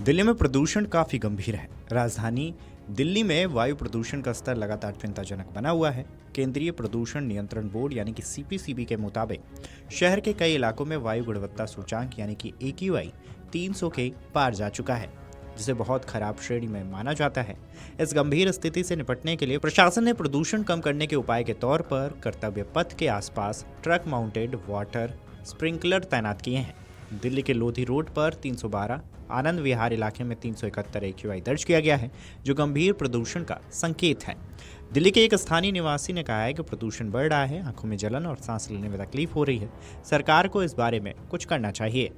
दिल्ली में प्रदूषण काफी गंभीर है। राजधानी दिल्ली में वायु प्रदूषण का स्तर लगातार चिंताजनक बना हुआ है। केंद्रीय प्रदूषण नियंत्रण बोर्ड यानी कि सीपीसीबी के मुताबिक शहर के कई इलाकों में वायु गुणवत्ता सूचांक यानी कि AQI 300 के पार जा चुका है, जिसे बहुत खराब श्रेणी में माना जाता है। इस गंभीर स्थिति से निपटने के लिए प्रशासन ने प्रदूषण कम करने के उपाय के तौर पर कर्तव्य पथ के आसपास ट्रक माउंटेड वाटर स्प्रिंकलर तैनात किए हैं। दिल्ली के लोधी रोड पर 312, आनंद विहार इलाके में 371 AQI दर्ज किया गया है, जो गंभीर प्रदूषण का संकेत है। दिल्ली के एक स्थानीय निवासी ने कहा है कि प्रदूषण बढ़ रहा है, आंखों में जलन और सांस लेने में तकलीफ हो रही है। सरकार को इस बारे में कुछ करना चाहिए।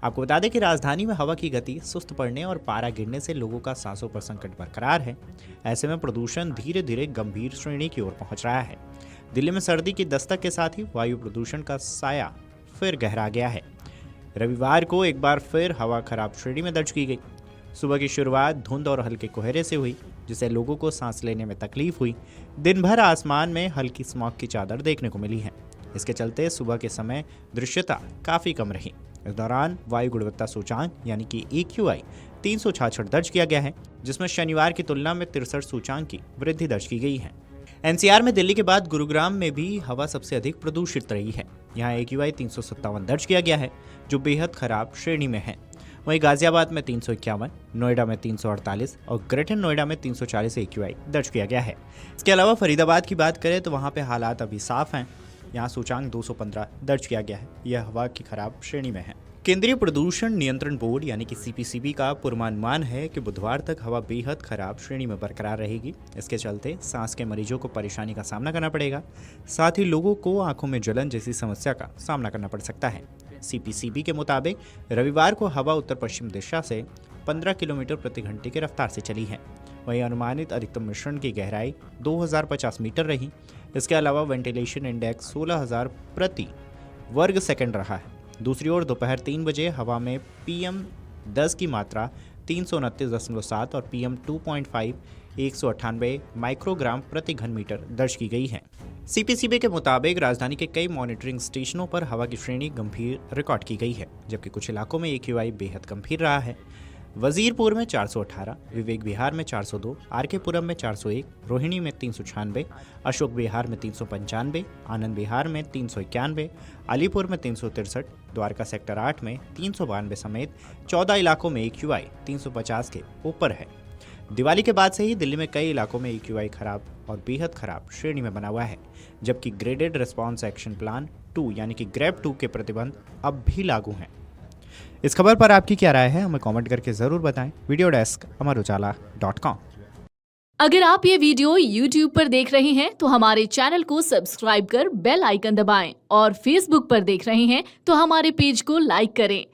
आपको बता दें कि राजधानी में हवा की गति सुस्त पड़ने और पारा गिरने से लोगों का सांसों पर संकट बरकरार है। ऐसे में प्रदूषण धीरे धीरे गंभीर श्रेणी की ओर पहुंच रहा है। दिल्ली में सर्दी की दस्तक के साथ ही वायु प्रदूषण का साया फिर गहरा गया है। रविवार को एक बार फिर हवा खराब श्रेणी में दर्ज की गई। सुबह की शुरुआत धुंध और हल्के कोहरे से हुई, जिससे लोगों को सांस लेने में तकलीफ हुई। दिन भर आसमान में हल्की स्मॉग की चादर देखने को मिली है। इसके चलते सुबह के समय दृश्यता काफ़ी कम रही। इस दौरान वायु गुणवत्ता सूचांक यानी कि AQI 366 दर्ज किया गया है, जिसमें शनिवार की तुलना में 63 सूचांक की वृद्धि दर्ज की गई है। NCR में दिल्ली के बाद गुरुग्राम में भी हवा सबसे अधिक प्रदूषित रही है। यहाँ AQI 357 दर्ज किया गया है, जो बेहद खराब श्रेणी में है। वहीं गाजियाबाद में 351, नोएडा में 348 और ग्रेटर नोएडा में 340 AQI दर्ज किया गया है। इसके अलावा फरीदाबाद की बात करें तो वहाँ पे हालात अभी साफ हैं। यहाँ सूचांक 215 दर्ज किया गया है। यह हवा की खराब श्रेणी में है। केंद्रीय प्रदूषण नियंत्रण बोर्ड यानी कि CPCB का पूर्वानुमान है कि बुधवार तक हवा बेहद खराब श्रेणी में बरकरार रहेगी। इसके चलते सांस के मरीजों को परेशानी का सामना करना पड़ेगा। साथ ही लोगों को आंखों में जलन जैसी समस्या का सामना करना पड़ सकता है। CPCB के मुताबिक रविवार को हवा उत्तर पश्चिम दिशा से 15 किलोमीटर प्रति घंटे की रफ्तार से चली है। वहीं अनुमानित अधिकतम मिश्रण की गहराई 2050 मीटर रही। इसके अलावा वेंटिलेशन इंडेक्स 16,000 प्रति वर्ग सेकंड रहा है। दूसरी ओर दोपहर 3 बजे हवा में PM10 की मात्रा 329.7 और PM2.5 198 माइक्रोग्राम प्रति घन मीटर दर्ज की गई है। CPCB के मुताबिक राजधानी के कई मॉनिटरिंग स्टेशनों पर हवा की श्रेणी गंभीर रिकॉर्ड की गई है, जबकि कुछ इलाकों में AQI बेहद गंभीर रहा है। वजीरपुर में 418, विवेक विहार में 402, RK पुरम में 401, रोहिणी में 396, अशोक विहार में 395, आनंद विहार में 391, अलीपुर में 363, द्वारका सेक्टर 8 में 392 समेत 14 इलाकों में AQI 350 के ऊपर है। दिवाली के बाद से ही दिल्ली में कई इलाकों में AQI खराब और बेहद खराब श्रेणी में बना हुआ है, जबकि ग्रेडेड रिस्पॉन्स एक्शन प्लान 2 यानी कि ग्रेप 2 के प्रतिबंध अब भी लागू हैं। इस खबर पर आपकी क्या राय है, हमें कमेंट करके जरूर बताएं। वीडियो डेस्क अमरुजाला.com। अगर आप ये वीडियो YouTube पर देख रहे हैं तो हमारे चैनल को सब्सक्राइब कर बेल आइकन दबाएं और Facebook पर देख रहे हैं तो हमारे पेज को लाइक करें।